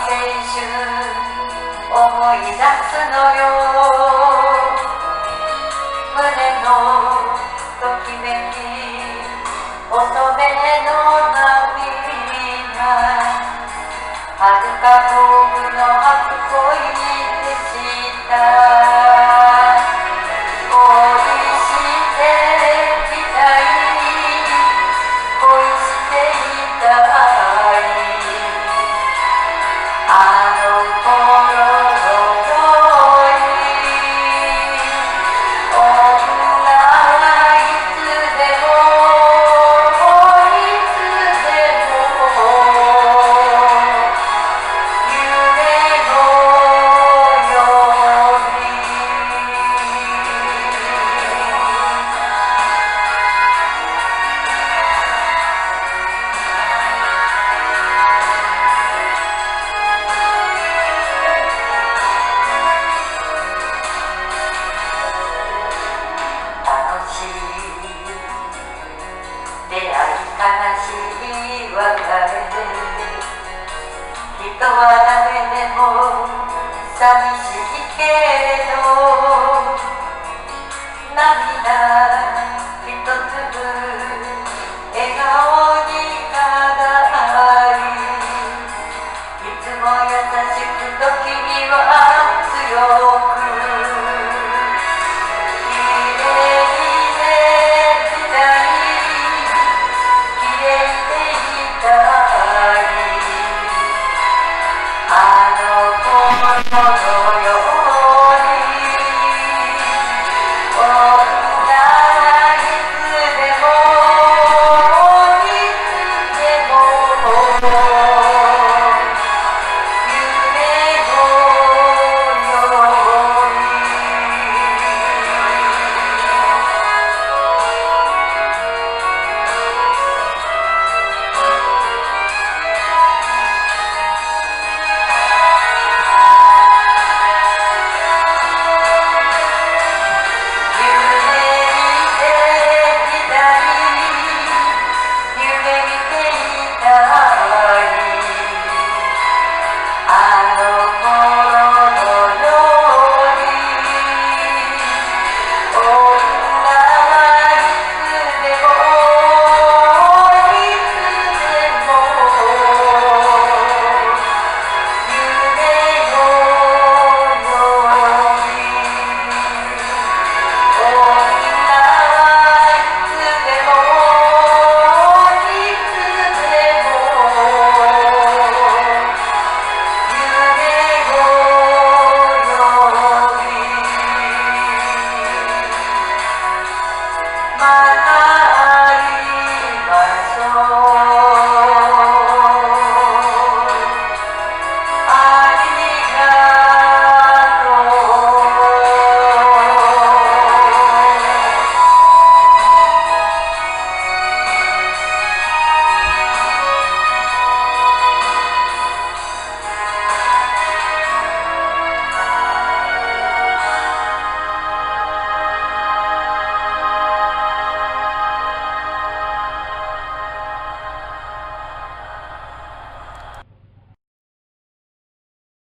春思い出すのよ。胸のときめき乙女の涙、はるか遠くの初恋でした。恋していたい、恋していたい、あの頃のように。女はいつでもいつでも夢のように。楽しい出会い、悲しい別れ、人は誰でも寂しいけれど、涙一粒笑顔に変わり、いつも優しく時には強く、あの頃